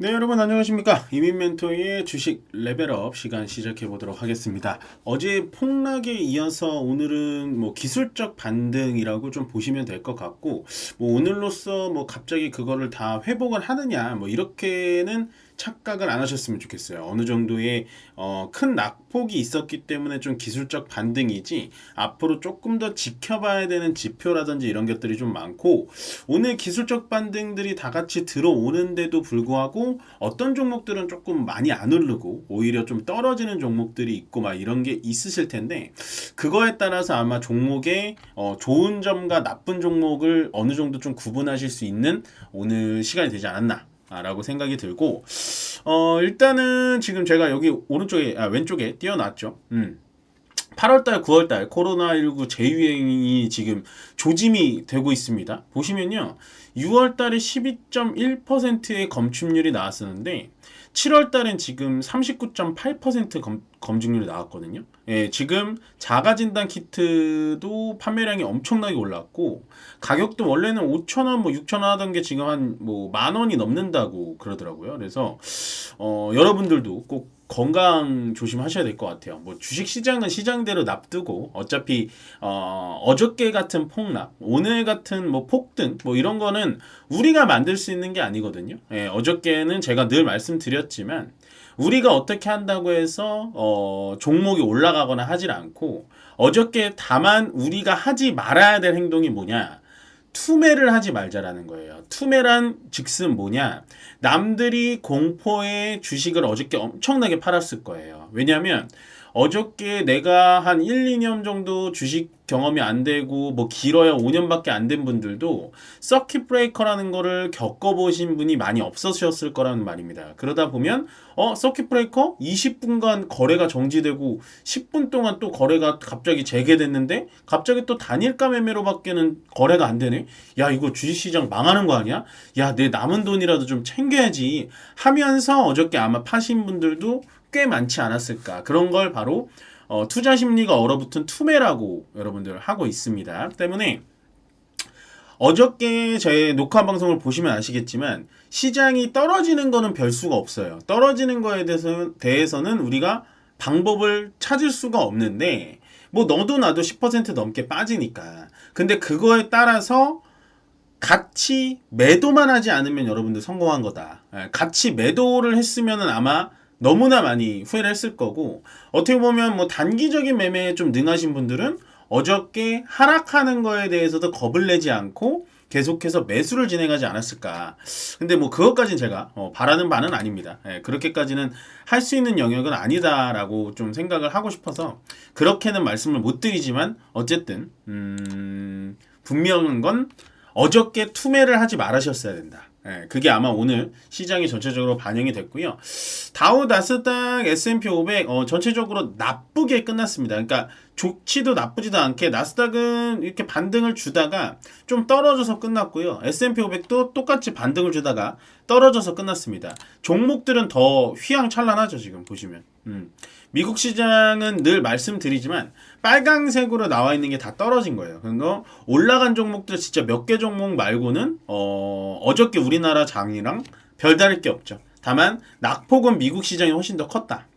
네, 여러분 안녕하십니까? 이민멘토의 주식 레벨업 시간 시작해 보도록 하겠습니다. 어제 폭락에 이어서 오늘은 뭐 기술적 반등이라고 좀 보시면 될 것 같고, 뭐 오늘로써 뭐 갑자기 그거를 다 회복을 하느냐, 뭐 이렇게는 착각을 안 하셨으면 좋겠어요. 어느 정도의 큰 낙폭이 있었기 때문에 좀 기술적 반등이지, 앞으로 조금 더 지켜봐야 되는 지표라든지 이런 것들이 좀 많고, 오늘 기술적 반등들이 다 같이 들어오는데도 불구하고 어떤 종목들은 조금 많이 안 오르고 오히려 좀 떨어지는 종목들이 있고 막 이런 게 있으실 텐데, 그거에 따라서 아마 종목의 좋은 점과 나쁜 종목을 어느 정도 좀 구분하실 수 있는 오늘 시간이 되지 않았나 라고 생각이 들고, 일단은 지금 제가 여기 오른쪽에 왼쪽에 띄워놨죠. 8월달, 9월달 코로나19 재유행이 지금 조짐이 되고 있습니다. 보시면요, 6월달에 12.1%의 검출률이 나왔었는데 7월달엔 지금 39.8% 검증률이 나왔거든요. 예, 지금 자가진단 키트도 판매량이 엄청나게 올랐고, 가격도 원래는 5,000원, 뭐 6,000원 하던 게 지금 한 뭐 만 원이 넘는다고 그러더라고요. 그래서 여러분들도 꼭 건강 조심하셔야 될 것 같아요. 뭐 주식 시장은 시장대로 납두고, 어차피 어저께 같은 폭락, 오늘 같은 뭐 폭등, 뭐 이런 거는 우리가 만들 수 있는 게 아니거든요. 예, 어저께는 제가 늘 말씀드렸지만 우리가 어떻게 한다고 해서 종목이 올라가거나 하질 않고, 어저께 다만 우리가 하지 말아야 될 행동이 뭐냐? 투매를 하지 말자라는 거예요. 투매란 즉슨 뭐냐? 남들이 공포의 주식을 어저께 엄청나게 팔았을 거예요. 왜냐하면 어저께 내가 한 1, 2년 정도 주식 경험이 안 되고 뭐 길어야 5년밖에 안 된 분들도 서킷 브레이커라는 거를 겪어보신 분이 많이 없으셨을 거라는 말입니다. 그러다 보면 서킷 브레이커 20분간 거래가 정지되고 10분 동안 또 거래가 갑자기 재개됐는데 갑자기 또 단일가 매매로 밖에는 거래가 안 되네. 야, 이거 주식시장 망하는 거 아니야? 야, 내 남은 돈이라도 좀 챙겨야지 하면서 어저께 아마 파신 분들도 꽤 많지 않았을까. 그런 걸 바로 투자 심리가 얼어붙은 투매라고 여러분들 하고 있습니다. 때문에 어저께 제 녹화 방송을 보시면 아시겠지만 시장이 떨어지는 거는 별 수가 없어요. 떨어지는 거에 대해서는 우리가 방법을 찾을 수가 없는데, 뭐 너도 나도 10% 넘게 빠지니까. 근데 그거에 따라서 같이 매도만 하지 않으면 여러분들 성공한 거다. 같이 매도를 했으면은 아마 너무나 많이 후회를 했을 거고, 어떻게 보면 뭐 단기적인 매매에 좀 능하신 분들은 어저께 하락하는 거에 대해서도 겁을 내지 않고 계속해서 매수를 진행하지 않았을까. 근데 뭐 그것까지는 제가 바라는 바는 아닙니다. 그렇게까지는 할 수 있는 영역은 아니다라고 좀 생각을 하고 싶어서 그렇게는 말씀을 못 드리지만, 어쨌든 분명한 건 어저께 투매를 하지 말으셨어야 된다. 그게 아마 오늘 시장이 전체적으로 반영이 됐고요. 다우, 나스닥, S&P 500 전체적으로 나쁘게 끝났습니다. 그러니까 좋지도 나쁘지도 않게 나스닥은 이렇게 반등을 주다가 좀 떨어져서 끝났고요. S&P 500도 똑같이 반등을 주다가 떨어져서 끝났습니다. 종목들은 더 휘황찬란하죠, 지금 보시면. 미국 시장은 늘 말씀드리지만 빨강색으로 나와 있는 게 다 떨어진 거예요. 그래서 올라간 종목들 진짜 몇 개 종목 말고는 어저께 우리나라 장이랑 별다를 게 없죠. 다만 낙폭은 미국 시장이 훨씬 더 컸다.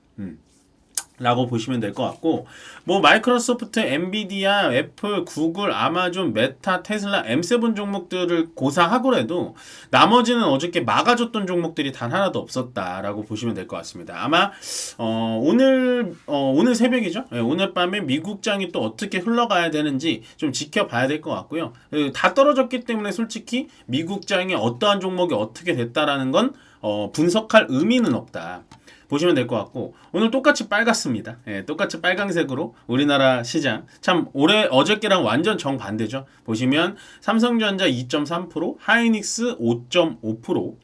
라고 보시면 될 것 같고, 뭐 마이크로소프트, 엔비디아, 애플, 구글, 아마존, 메타, 테슬라, M7 종목들을 고사하고라도 나머지는 어저께 막아줬던 종목들이 단 하나도 없었다라고 보시면 될 것 같습니다. 아마 오늘 새벽이죠. 오늘 밤에 미국장이 또 어떻게 흘러가야 되는지 좀 지켜봐야 될 것 같고요. 다 떨어졌기 때문에 솔직히 미국장이 어떠한 종목이 어떻게 됐다라는 건 분석할 의미는 없다. 보시면 될 것 같고, 오늘 똑같이 빨갛습니다. 똑같이 빨강색으로 우리나라 시장 참 어저께랑 완전 정반대죠. 보시면 삼성전자 2.3%, 하이닉스 5.5%,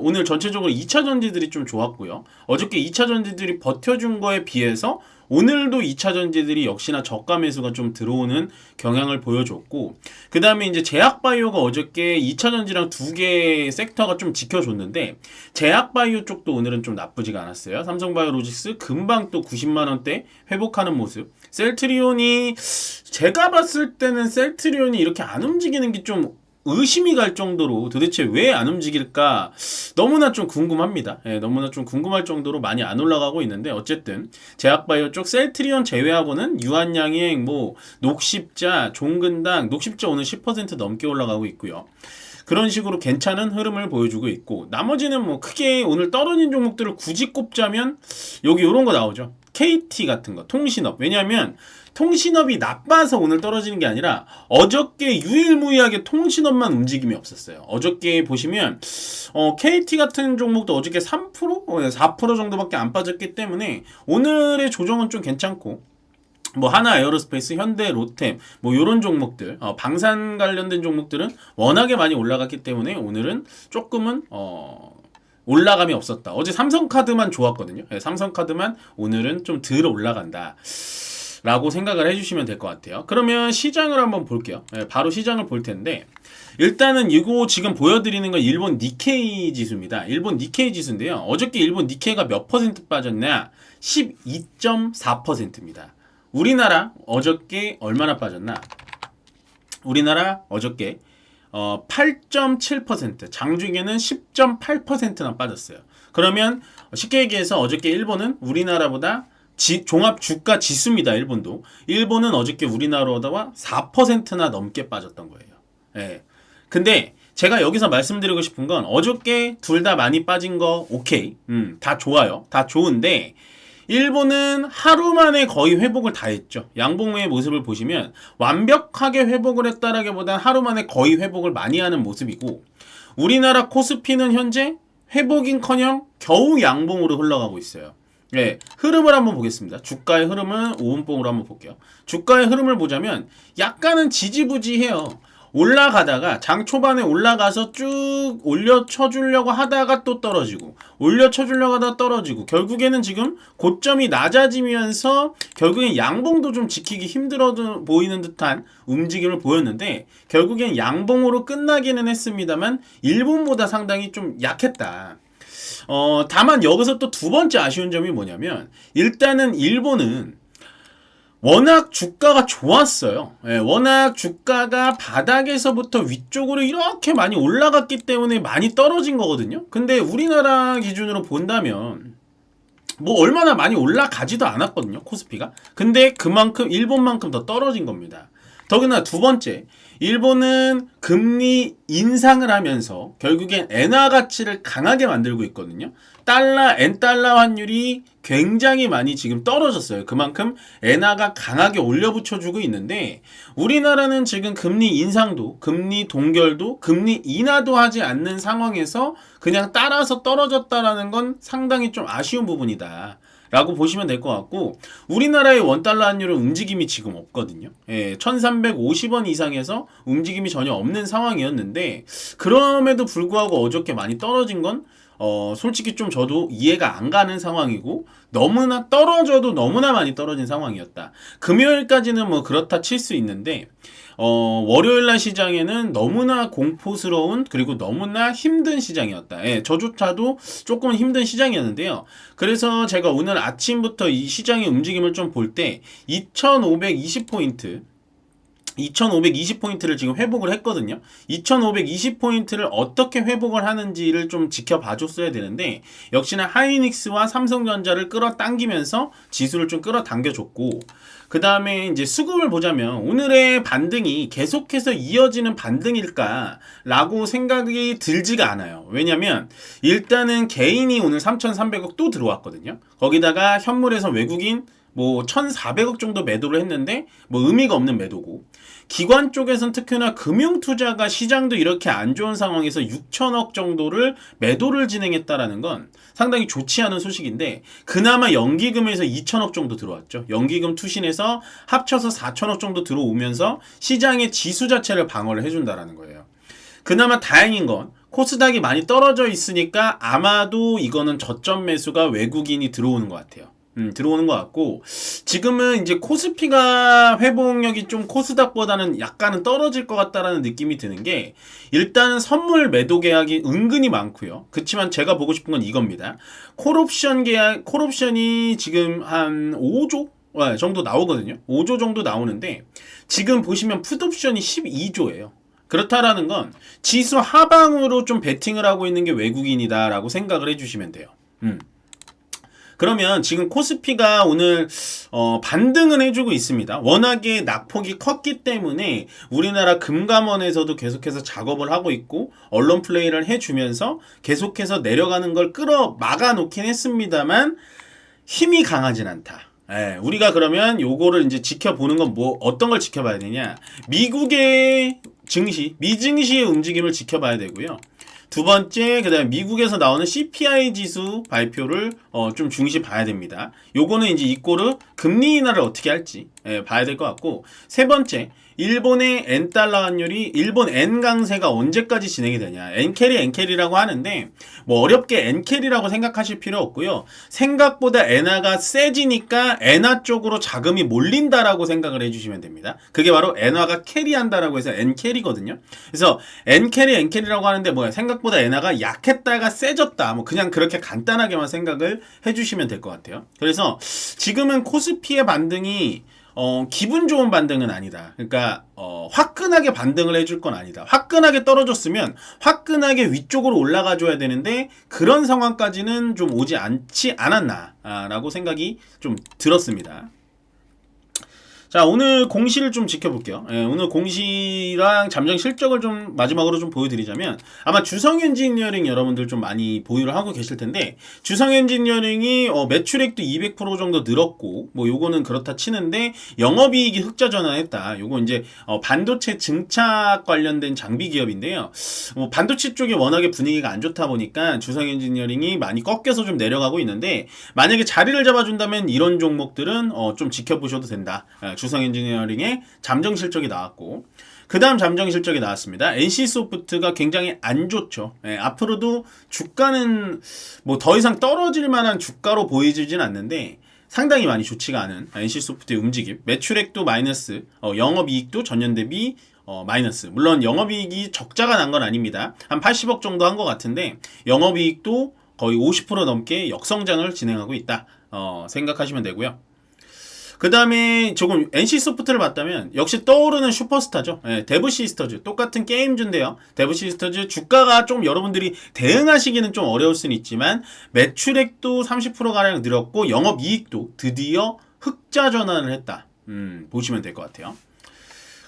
오늘 전체적으로 2차 전지들이 좀 좋았고요. 어저께 2차 전지들이 버텨준 거에 비해서 오늘도 2차 전지들이 역시나 저가 매수가 좀 들어오는 경향을 보여줬고, 그 다음에 이제 제약바이오가 어저께 2차 전지랑 두 개의 섹터가 좀 지켜줬는데, 제약바이오 쪽도 오늘은 좀 나쁘지가 않았어요. 삼성바이오로직스 금방 또 90만원대 회복하는 모습. 셀트리온이 제가 봤을 때는 셀트리온이 이렇게 안 움직이는 게 좀 의심이 갈 정도로 도대체 왜 안 움직일까 너무나 좀 궁금합니다. 예, 너무나 좀 궁금할 정도로 많이 안 올라가고 있는데 어쨌든 제약바이오 쪽 셀트리온 제외하고는 유한양행, 뭐 녹십자, 종근당, 녹십자 오늘 10% 넘게 올라가고 있고요. 그런 식으로 괜찮은 흐름을 보여주고 있고 나머지는 뭐 크게 오늘 떨어진 종목들을 굳이 꼽자면 여기 이런 거 나오죠. KT 같은 거, 통신업. 왜냐하면 통신업이 나빠서 오늘 떨어지는 게 아니라 어저께 유일무이하게 통신업만 움직임이 없었어요. 어저께 보시면 KT 같은 종목도 어저께 3%? 4% 정도밖에 안 빠졌기 때문에 오늘의 조정은 좀 괜찮고 뭐 하나 에어로스페이스, 현대, 로템 뭐 요런 종목들 방산 관련된 종목들은 워낙에 많이 올라갔기 때문에 오늘은 조금은 올라감이 없었다. 어제 삼성카드만 좋았거든요. 네, 삼성카드만 오늘은 좀 덜 올라간다 라고 생각을 해주시면 될 것 같아요. 그러면 시장을 한번 볼게요. 네, 바로 시장을 볼 텐데 일단은 이거 지금 보여드리는 건 일본 니케이 지수입니다. 일본 니케이 지수인데요. 어저께 일본 니케이가 몇 퍼센트 빠졌냐? 12.4%입니다. 우리나라 어저께 얼마나 빠졌나? 우리나라 어저께 8.7%, 장중에는 10.8%나 빠졌어요. 그러면 쉽게 얘기해서 어저께 일본은 우리나라보다 종합 주가 지수입니다. 일본도. 일본은 어저께 우리나라보다 4%나 넘게 빠졌던 거예요. 예. 근데 제가 여기서 말씀드리고 싶은 건 어저께 둘 다 많이 빠진 거 오케이. 다 좋아요. 다 좋은데 일본은 하루 만에 거의 회복을 다 했죠. 양봉의 모습을 보시면 완벽하게 회복을 했다라기보다 하루 만에 거의 회복을 많이 하는 모습이고 우리나라 코스피는 현재 회복인커녕 겨우 양봉으로 흘러가고 있어요. 네, 흐름을 한번 보겠습니다. 주가의 흐름은 5분봉으로 한번 볼게요. 주가의 흐름을 보자면 약간은 지지부지해요. 올라가다가 장 초반에 올라가서 쭉 올려쳐주려고 하다가 또 떨어지고 올려쳐주려고 하다가 떨어지고 결국에는 지금 고점이 낮아지면서 결국엔 양봉도 좀 지키기 힘들어 보이는 듯한 움직임을 보였는데 결국엔 양봉으로 끝나기는 했습니다만 일본보다 상당히 좀 약했다. 다만 여기서 또 두 번째 아쉬운 점이 뭐냐면 일단은 일본은 워낙 주가가 좋았어요. 예, 워낙 주가가 바닥에서부터 위쪽으로 이렇게 많이 올라갔기 때문에 많이 떨어진 거거든요. 근데 우리나라 기준으로 본다면 뭐 얼마나 많이 올라가지도 않았거든요. 코스피가. 근데 그만큼 일본만큼 더 떨어진 겁니다. 더구나 두 번째, 일본은 금리 인상을 하면서 결국엔 엔화 가치를 강하게 만들고 있거든요. 엔달러 환율이 굉장히 많이 지금 떨어졌어요. 그만큼 엔화가 강하게 올려붙여주고 있는데 우리나라는 지금 금리 인상도, 금리 동결도, 금리 인하도 하지 않는 상황에서 그냥 따라서 떨어졌다라는 건 상당히 좀 아쉬운 부분이다. 라고 보시면 될 것 같고 우리나라의 원달러 환율은 움직임이 지금 없거든요. 예, 1350원 이상에서 움직임이 전혀 없는 상황이었는데 그럼에도 불구하고 어저께 많이 떨어진 건 솔직히 좀 저도 이해가 안 가는 상황이고 너무나 떨어져도 너무나 많이 떨어진 상황이었다. 금요일까지는 뭐 그렇다 칠 수 있는데 월요일날 시장에는 너무나 공포스러운 그리고 너무나 힘든 시장이었다. 예, 저조차도 조금 힘든 시장이었는데요. 그래서 제가 오늘 아침부터 이 시장의 움직임을 좀 볼 때 2520포인트 2520포인트를 지금 회복을 했거든요. 2520포인트를 어떻게 회복을 하는지를 좀 지켜봐 줬어야 되는데 역시나 하이닉스와 삼성전자를 끌어당기면서 지수를 좀 끌어당겨 줬고 그 다음에 이제 수급을 보자면 오늘의 반등이 계속해서 이어지는 반등일까 라고 생각이 들지가 않아요. 왜냐면 일단은 개인이 오늘 3,300억 또 들어왔거든요. 거기다가 현물에서 외국인 뭐 1,400억 정도 매도를 했는데 뭐 의미가 없는 매도고 기관 쪽에선 특히나 금융투자가 시장도 이렇게 안 좋은 상황에서 6천억 정도를 매도를 진행했다라는 건 상당히 좋지 않은 소식인데 그나마 연기금에서 2천억 정도 들어왔죠. 연기금 투신해서 합쳐서 4천억 정도 들어오면서 시장의 지수 자체를 방어를 해준다라는 거예요. 그나마 다행인 건 코스닥이 많이 떨어져 있으니까 아마도 이거는 저점 매수가 외국인이 들어오는 것 같아요. 들어오는 것 같고 지금은 이제 코스피가 회복력이 좀 코스닥보다는 약간은 떨어질 것 같다라는 느낌이 드는 게 일단은 선물 매도 계약이 은근히 많고요. 그렇지만 제가 보고 싶은 건 이겁니다. 콜옵션 계약, 콜옵션이 지금 한 5조 정도 나오거든요. 5조 정도 나오는데 지금 보시면 풋옵션이 12조예요. 그렇다라는 건 지수 하방으로 좀 베팅을 하고 있는 게 외국인이다라고 생각을 해주시면 돼요. 그러면 지금 코스피가 오늘 반등은 해주고 있습니다. 워낙에 낙폭이 컸기 때문에 우리나라 금감원에서도 계속해서 작업을 하고 있고 언론 플레이를 해주면서 계속해서 내려가는 걸 막아 놓긴 했습니다만 힘이 강하진 않다. 예, 우리가 그러면 요거를 이제 지켜보는 건 어떤 걸 지켜봐야 되냐? 미국의 증시, 미증시의 움직임을 지켜봐야 되고요. 두 번째, 그다음에 미국에서 나오는 CPI 지수 발표를 좀 중시 봐야 됩니다. 요거는 이제 이꼬르 금리 인하를 어떻게 할지 봐야 될 것 같고, 세 번째, 일본의 엔달러 환율이 일본 엔 강세가 언제까지 진행이 되냐. 엔캐리라고 하는데 뭐 어렵게 엔캐리라고 생각하실 필요 없고요. 생각보다 엔화가 세지니까 엔화 쪽으로 자금이 몰린다라고 생각을 해주시면 됩니다. 그게 바로 엔화가 캐리한다라고 해서 엔캐리거든요. 그래서 엔캐리라고 하는데 뭐야, 생각보다 엔화가 약했다가 세졌다, 뭐 그냥 그렇게 간단하게만 생각을 해주시면 될 것 같아요. 그래서 지금은 코스피의 반등이 기분 좋은 반등은 아니다. 그러니까 화끈하게 반등을 해줄 건 아니다. 화끈하게 떨어졌으면 화끈하게 위쪽으로 올라가 줘야 되는데 그런 상황까지는 좀 오지 않지 않았나 라고 생각이 좀 들었습니다. 자, 오늘 공시를 좀 지켜볼게요. 오늘 공시랑 잠정 실적을 좀 마지막으로 좀 보여드리자면, 아마 주성엔지니어링 여러분들 좀 많이 보유를 하고 계실 텐데, 주성엔지니어링이 매출액도 200% 정도 늘었고, 뭐 요거는 그렇다 치는데 영업이익이 흑자 전환했다. 요거 이제 반도체 증착 관련된 장비 기업인데요. 반도체 쪽이 워낙에 분위기가 안 좋다 보니까 주성엔지니어링이 많이 꺾여서 좀 내려가고 있는데, 만약에 자리를 잡아준다면 이런 종목들은 좀 지켜보셔도 된다. 주성 엔지니어링의 잠정 실적이 나왔고, 그 다음 잠정 실적이 나왔습니다. NC소프트가 굉장히 안 좋죠. 앞으로도 주가는 뭐 더 이상 떨어질 만한 주가로 보이지진 않는데 상당히 많이 좋지가 않은 NC소프트의 움직임. 매출액도 마이너스, 영업이익도 전년 대비 마이너스. 물론 영업이익이 적자가 난 건 아닙니다. 한 80억 정도 한 것 같은데 영업이익도 거의 50% 넘게 역성장을 진행하고 있다. 생각하시면 되고요. 그 다음에 조금 NC소프트를 봤다면 역시 떠오르는 슈퍼스타죠. 데브시스터즈. 똑같은 게임주인데요. 데브시스터즈 주가가 좀 여러분들이 대응하시기는 좀 어려울 수는 있지만 매출액도 30%가량 늘었고 영업이익도 드디어 흑자 전환을 했다. 보시면 될 것 같아요.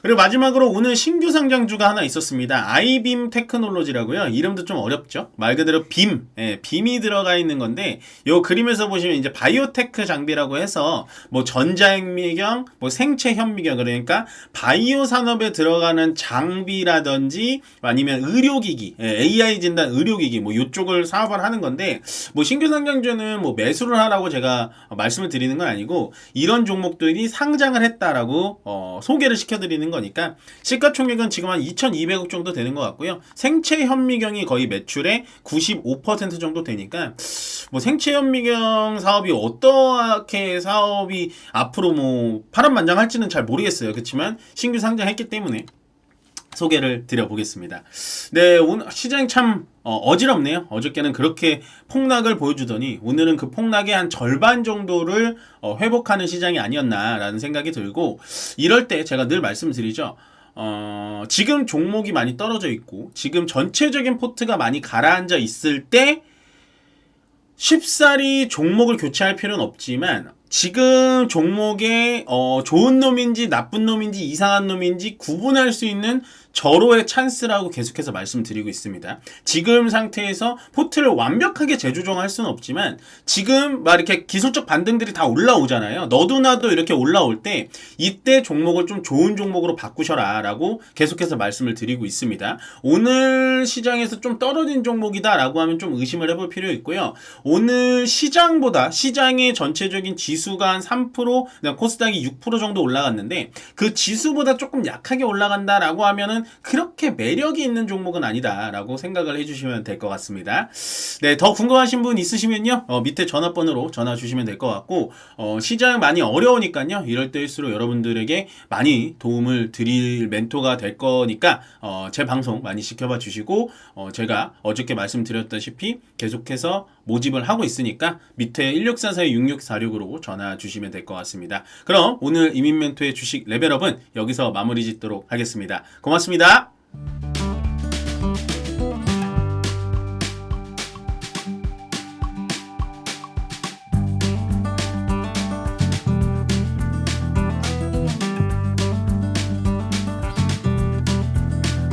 그리고 마지막으로 오늘 신규 상장주가 하나 있었습니다. 아이빔 테크놀로지라고요. 이름도 좀 어렵죠. 말 그대로 빔, 빔이 들어가 있는 건데, 요 그림에서 보시면 이제 바이오테크 장비라고 해서 뭐 전자현미경, 뭐 생체현미경, 그러니까 바이오 산업에 들어가는 장비라든지 아니면 의료기기, AI 진단 의료기기, 뭐 요쪽을 사업을 하는 건데, 뭐 신규 상장주는 뭐 매수를 하라고 제가 말씀을 드리는 건 아니고 이런 종목들이 상장을 했다라고 소개를 시켜드리는 거니까 시가총액은 지금 한 2,200억 정도 되는 것 같고요. 생체 현미경이 거의 매출의 95% 정도 되니까 뭐 생체 현미경 사업이 어떻게 사업이 앞으로 뭐 파란만장할지는 잘 모르겠어요. 그렇지만 신규 상장했기 때문에 소개를 드려보겠습니다. 네, 오늘 시장이 참 어지럽네요. 어저께는 그렇게 폭락을 보여주더니 오늘은 그 폭락의 한 절반 정도를 회복하는 시장이 아니었나라는 생각이 들고, 이럴 때 제가 늘 말씀드리죠. 지금 종목이 많이 떨어져 있고 지금 전체적인 포트가 많이 가라앉아 있을 때 쉽사리 종목을 교체할 필요는 없지만 지금 종목에 좋은 놈인지 나쁜 놈인지 이상한 놈인지 구분할 수 있는 절호의 찬스라고 계속해서 말씀드리고 있습니다. 지금 상태에서 포트를 완벽하게 재조정할 수는 없지만 지금 막 이렇게 기술적 반등들이 다 올라오잖아요. 너도 나도 이렇게 올라올 때 이때 종목을 좀 좋은 종목으로 바꾸셔라 라고 계속해서 말씀을 드리고 있습니다. 오늘 시장에서 좀 떨어진 종목이다 라고 하면 좀 의심을 해볼 필요 있고요. 오늘 시장의 전체적인 지수가 한 3%, 코스닥이 6% 정도 올라갔는데 그 지수보다 조금 약하게 올라간다라고 하면은 그렇게 매력이 있는 종목은 아니다라고 생각을 해주시면 될 것 같습니다. 네, 더 궁금하신 분 있으시면요, 밑에 전화번호로 전화 주시면 될 것 같고, 시장 많이 어려우니까요, 이럴 때일수록 여러분들에게 많이 도움을 드릴 멘토가 될 거니까 제 방송 많이 지켜봐 주시고, 제가 어저께 말씀드렸다시피 계속해서 모집을 하고 있으니까 밑에 1644-6646으로 전화 주시면 될 것 같습니다. 그럼 오늘 이민멘토의 주식 레벨업은 여기서 마무리 짓도록 하겠습니다. 고맙습니다.